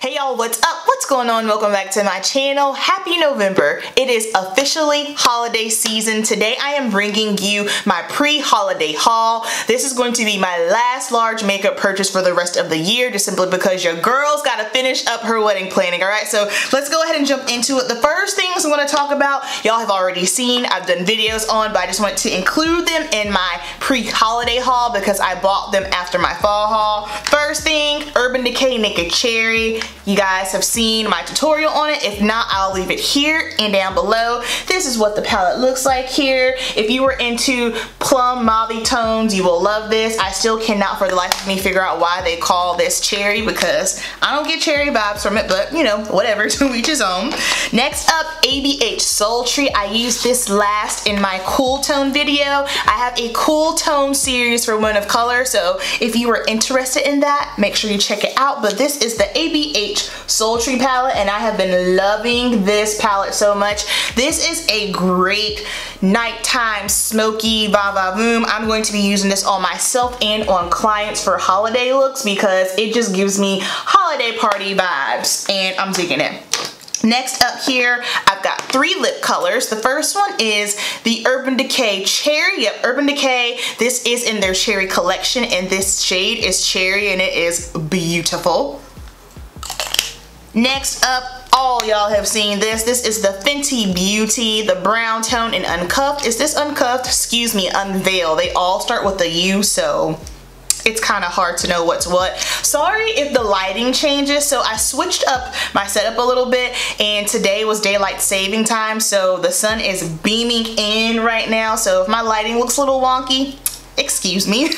Hey y'all, what's up? What's going on? Welcome back to my channel. Happy November. It is officially holiday season. Today I am bringing you my pre-holiday haul. This is going to be my last large makeup purchase for the rest of the year, just simply because your girl's got to finish up her wedding planning, alright? So let's go ahead and jump into it. The first things I'm going to talk about, y'all have already seen, I've done videos on, but I just want to include them in my pre-holiday haul because I bought them after my fall haul. First thing, Urban Decay Naked Cherry. You guys have seen my tutorial on it. If not, I'll leave it here and down below. This is what the palette looks like here. If you were into plum mauve tones, you will love this. I still cannot for the life of me figure out why they call this cherry because I don't get cherry vibes from it, but you know, whatever, to each his own. Next up, ABH Sultry. I used this last in my cool tone video. I have a cool tone series for women of color, so if you are interested in that, make sure you check it out. But this is the ABH Sultry palette, and I have been loving this palette so much. This is a great nighttime smoky va-va-voom. I'm going to be using this on myself and on clients for holiday looks because it just gives me holiday party vibes, and I'm digging it. Next up here, I've got 3 lip colors. The first one is the Urban Decay Cherry. Yep, Urban Decay. This is in their Cherry collection, and this shade is Cherry, and it is beautiful. Next up, all y'all have seen this. This is the Fenty Beauty, the brown tone and uncuffed. Is this uncuffed? Excuse me, unveil. They all start with a U, so it's kind of hard to know what's what. Sorry if the lighting changes. So I switched up my setup a little bit, and today was daylight saving time, so the sun is beaming in right now. So if my lighting looks a little wonky, excuse me.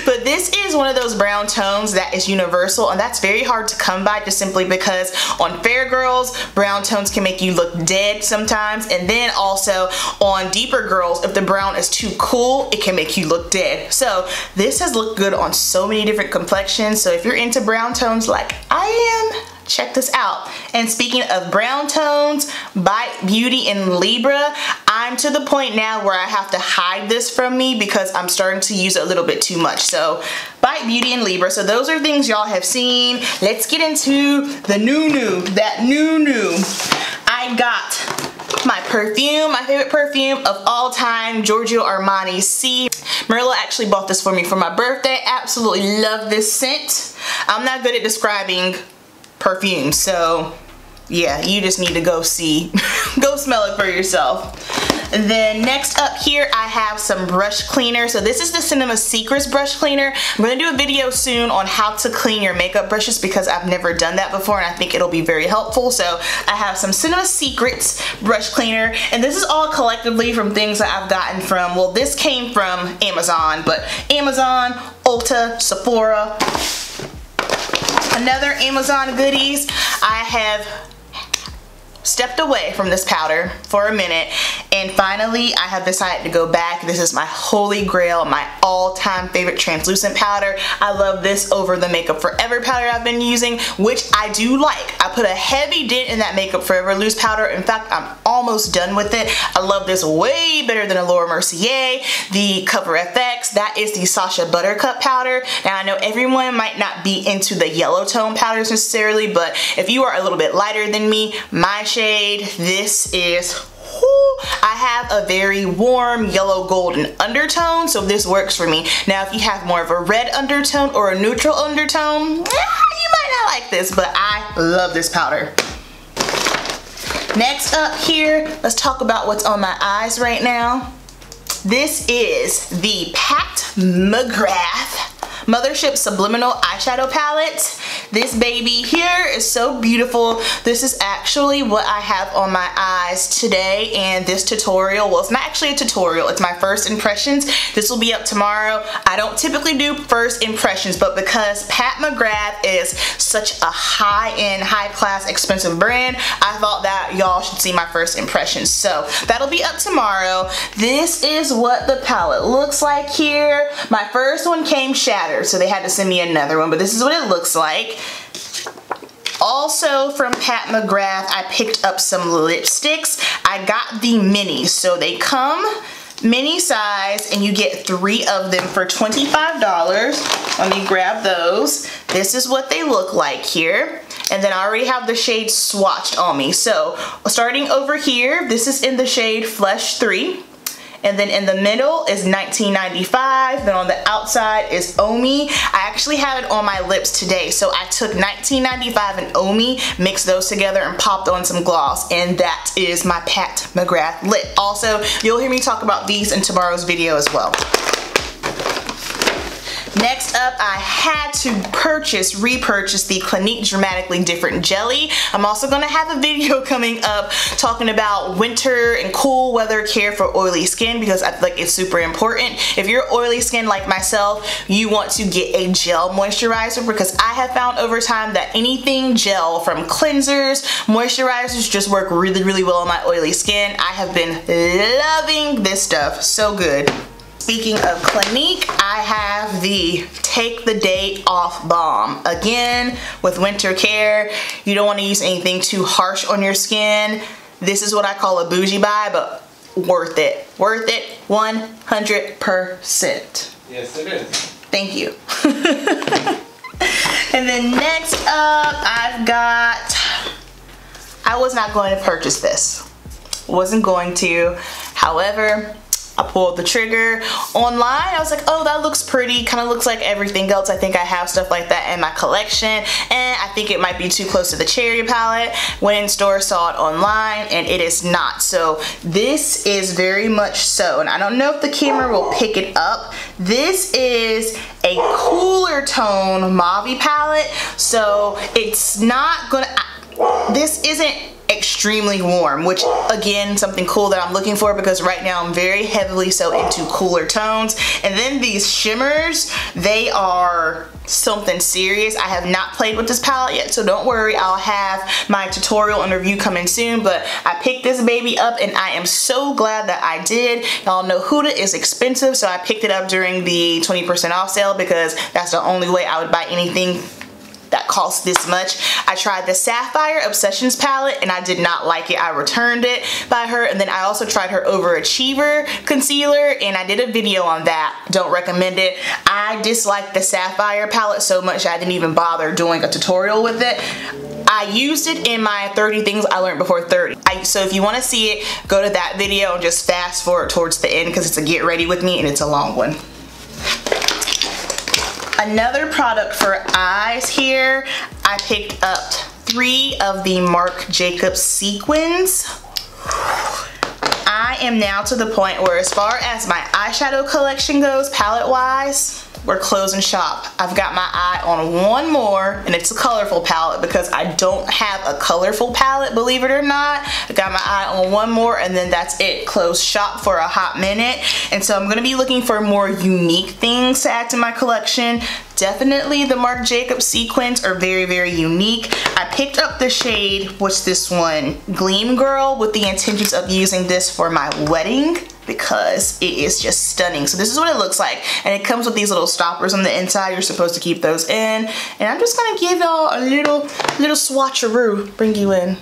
But this is one of those brown tones that is universal, and that's very hard to come by just simply because on fair girls, brown tones can make you look dead sometimes, and then also on deeper girls, if the brown is too cool, it can make you look dead. So this has looked good on so many different complexions, so if you're into brown tones like I am, check this out. And speaking of brown tones, Bite Beauty in Libra, I'm to the point now where I have to hide this from me because I'm starting to use it a little bit too much. So Bite Beauty in Libra. So those are things y'all have seen. Let's get into the new. I got my perfume, my favorite perfume of all time, Gorgio Armani Si. Marilla actually bought this for me for my birthday. Absolutely love this scent. I'm not good at describing perfume, so yeah, you just need to go see, go smell it for yourself. And then next up here, I have some brush cleaner. So this is the Cinema Secrets brush cleaner. I'm going to do a video soon on how to clean your makeup brushes because I've never done that before, and I think it'll be very helpful. So I have some Cinema Secrets brush cleaner, and this is all collectively from things that I've gotten from, well, this came from Amazon, but Amazon, Ulta, Sephora, another Amazon goodies. I have stepped away from this powder for a minute, and finally I have decided to go back. This is my holy grail, my all-time favorite translucent powder. I love this over the Makeup Forever powder I've been using, which I do like. I put a heavy dent in that Makeup Forever loose powder. In fact, I'm almost done with it. I love this way better than a Laura Mercier. The Cover FX, that is the Sacha Buttercup powder. Now I know everyone might not be into the yellow tone powders necessarily, but if you are a little bit lighter than me, my shade, this is, whoo, I have a very warm yellow golden undertone, so this works for me. Now if you have more of a red undertone or a neutral undertone, you might not like this, but I love this powder. Next up here, let's talk about what's on my eyes right now. This is the Mcgrath Mothership Subliminal Eyeshadow Palette. This baby here is so beautiful. This is actually what I have on my eyes today, and this tutorial, well, it's not actually a tutorial, it's my first impressions. This will be up tomorrow. I don't typically do first impressions, but because Mcgrath is such a high-end, high-class, expensive brand, I thought that y'all should see my first impressions. So that'll be up tomorrow. This is what the palette looks like here. My first one came shattered, so they had to send me another one, but this is what it looks like. Also from Mcgrath, I picked up some lipsticks. I got the minis, so they come mini size and you get 3 of them for $25. Let me grab those. this is what they look like here. And then I already have the shade swatched on me. So starting over here, this is in the shade Flesh 3. And then in the middle is 1995. Then on the outside is Omi. I actually have it on my lips today. So I took 1995 and Omi, mixed those together and popped on some gloss. And that is my Pat McGrath lip. Also, you'll hear me talk about these in tomorrow's video as well. Next up, I had to repurchase the Clinique Dramatically Different Jelly. I'm also gonna have a video coming up talking about winter and cool weather care for oily skin because I feel like it's super important. If you're oily skin like myself, you want to get a gel moisturizer because I have found over time that anything gel from cleansers, moisturizers just work really, really well on my oily skin. I have been loving this stuff, so good. Speaking of Clinique, I have the Take the Day Off Balm. Again, with winter care, you don't want to use anything too harsh on your skin. This is what I call a bougie buy, but worth it. Worth it 100%. Yes, it is. Thank you. And then next up, I've got, I was not going to purchase this. Wasn't going to. However, I pulled the trigger online. I was like, oh, that looks pretty. Kind of looks like everything else. I think I have stuff like that in my collection. And I think it might be too close to the Cherry palette. Went in store, saw it online, and it is not. So this is very much so. And I don't know if the camera will pick it up. This is a cooler tone mauve palette. So it's not gonna, this isn't extremely warm, which again, something cool that I'm looking for because right now I'm very heavily so into cooler tones. And then these shimmers, they are something serious. I have not played with this palette yet, so don't worry, I'll have my tutorial and review coming soon. But I picked this baby up and I am so glad that I did. Y'all know Huda is expensive, so I picked it up during the 20% off sale because that's the only way I would buy anything that costs this much. I tried the Sapphire Obsessions palette and I did not like it. I returned it by her, and then I also tried her Overachiever concealer and I did a video on that. Don't recommend it. I disliked the Sapphire palette so much I didn't even bother doing a tutorial with it. I used it in my 30 things I learned before 30. So if you want to see it, go to that video and just fast forward towards the end because it's a get ready with me and it's a long one. Another product for eyes here, I picked up 3 of the Jacobs See-quins. I am now to the point where as far as my eyeshadow collection goes, palette wise, we're closing shop. I've got my eye on one more, and it's a colorful palette because I don't have a colorful palette, believe it or not. I got my eye on one more, and then that's it. Close shop for a hot minute. And so I'm gonna be looking for more unique things to add to my collection. Definitely the Jacobs See-quins are very, very unique. I picked up the shade, what's this one? Gleam Girl, with the intentions of using this for my wedding because it is just stunning. So this is what it looks like. And it comes with these little stoppers on the inside. You're supposed to keep those in. And I'm just gonna give y'all a little swatcheroo, bring you in.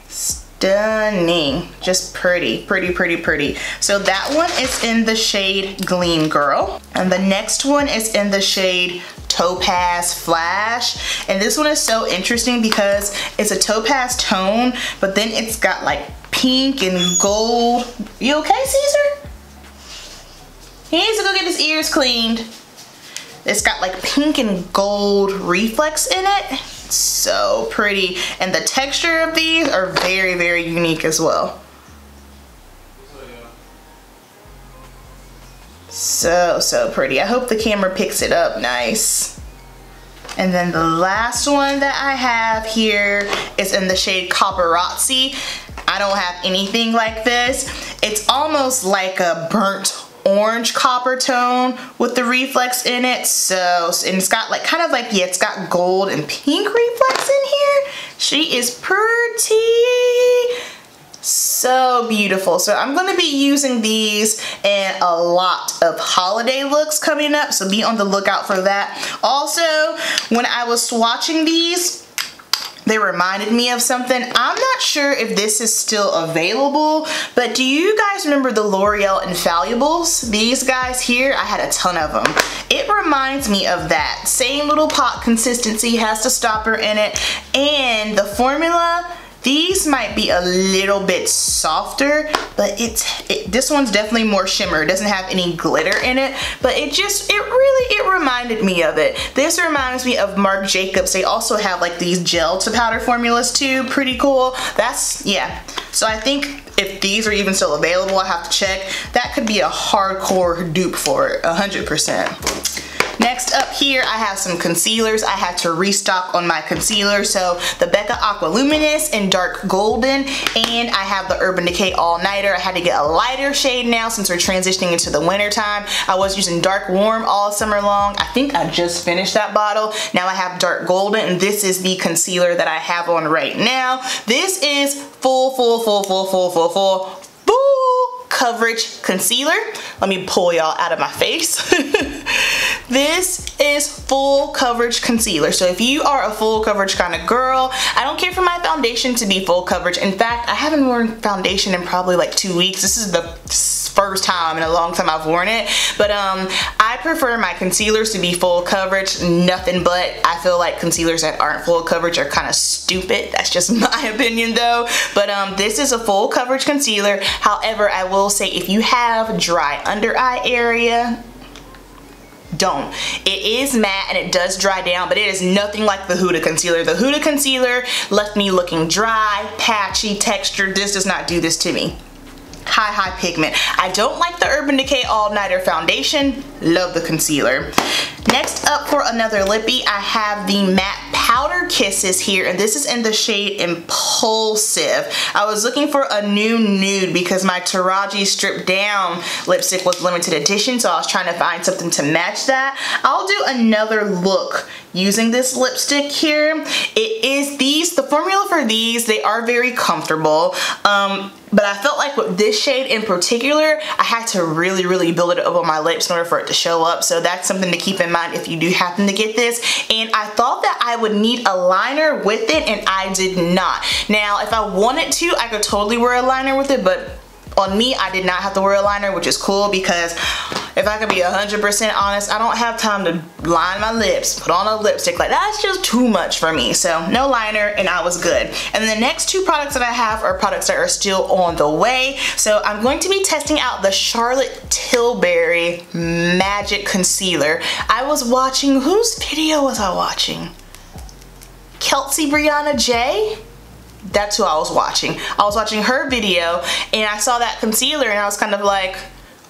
Stunning, just pretty, pretty, pretty, pretty. So that one is in the shade Gleam Girl, and the next one is in the shade Topaz Flash. And this one is so interesting because it's a topaz tone, but then it's got like pink and gold. You okay, Caesar? He needs to go get his ears cleaned. It's got like pink and gold reflex in it. So pretty, and the texture of these are very, very unique as well. So pretty. I hope the camera picks it up nice. And then the last one that I have here is in the shade Paparazzi. I don't have anything like this. It's almost like a burnt orange copper tone with the reflex in it. So, and it's got like kind of like, yeah, it's got gold and pink reflex in here. She is pretty. So beautiful. So I'm going to be using these in a lot of holiday looks coming up, so be on the lookout for that. Also, when I was swatching these, they reminded me of something. I'm not sure if this is still available, but do you guys remember the L'Oreal Infallibles? These guys here, I had a ton of them. It reminds me of that. Same little pot consistency, has the stopper in it, and the formula, these might be a little bit softer, but this one's definitely more shimmer. It doesn't have any glitter in it, but it reminded me of it. This reminds me of Marc Jacobs. They also have like these gel to powder formulas too. Pretty cool. Yeah. So I think if these are even still available, I have to check. That could be a hardcore dupe for it, 100%. Next up here, I have some concealers. I had to restock on my concealer. So the Becca Aqua Lumnious in dark golden, and I have the Urban Decay All Nighter. I had to get a lighter shade now since we're transitioning into the winter time. I was using dark warm all summer long. I think I just finished that bottle. Now I have dark golden, and this is the concealer that I have on right now. This is full coverage concealer. Let me pull y'all out of my face. This is full coverage concealer. So if you are a full coverage kind of girl, I don't care for my foundation to be full coverage. In fact, I haven't worn foundation in probably like 2 weeks. This is the first time in a long time I've worn it, but I prefer my concealers to be full coverage. Nothing but, I feel like concealers that aren't full coverage are kind of stupid. That's just my opinion though. But this is a full coverage concealer. However, I will say if you have dry under eye area, don't. It is matte and it does dry down, but it is nothing like the Huda concealer. The Huda concealer left me looking dry, patchy, textured. This does not do this to me. High pigment. I don't like the Urban Decay All Nighter foundation. Love the concealer. Next up for another lippy, I have the matte powder kisses here, and this is in the shade Impulsive. I was looking for a new nude because my Taraji stripped down lipstick was limited edition, so I was trying to find something to match that. I'll do another look using this lipstick here. It is the formula for these, they are very comfortable. But I felt like with this shade in particular, I had to really build it up on my lips in order for it to show up. So that's something to keep in mind if you do happen to get this. And I thought that I would need a liner with it, and I did not. Now, if I wanted to, I could totally wear a liner with it, but on me, I did not have to wear a liner, which is cool because if I could be 100% honest, I don't have time to line my lips, put on a lipstick. Like, that's just too much for me. So no liner, and I was good. And then the next two products that I have are products that are still on the way. So I'm going to be testing out the Charlotte Tilbury Magic Concealer. I was watching, whose video was I watching? Kelsey Brianna J? That's who I was watching. I was watching her video and I saw that concealer and I was kind of like,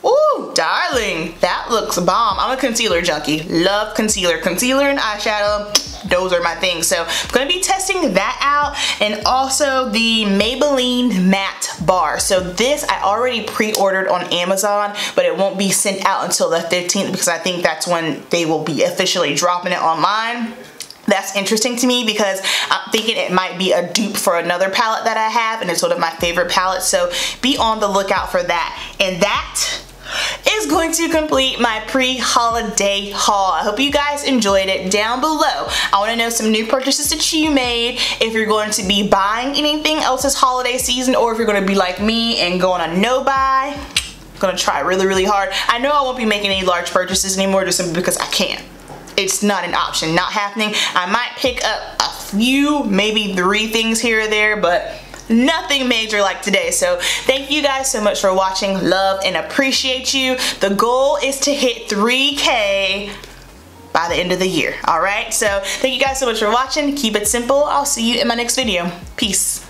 ooh, darling, that looks bomb. I'm a concealer junkie. Love concealer. Concealer and eyeshadow, those are my things. So I'm going to be testing that out, and also the Maybelline Matte Bar. So this I already pre-ordered on Amazon, but it won't be sent out until the 15th because I think that's when they will be officially dropping it online. That's interesting to me because I'm thinking it might be a dupe for another palette that I have, and it's one of my favorite palettes, so be on the lookout for that. And that is going to complete my pre-holiday haul. I hope you guys enjoyed it. Down below, I want to know some new purchases that you made, if you're going to be buying anything else this holiday season, or if you're going to be like me and go on a no buy. I'm going to try really hard. I know I won't be making any large purchases anymore just simply because I can't. It's not an option, not happening. I might pick up a few, maybe 3 things here or there, but nothing major like today. So thank you guys so much for watching. Love and appreciate you. The goal is to hit 3K by the end of the year. All right, so thank you guys so much for watching. Keep it simple. I'll see you in my next video. Peace.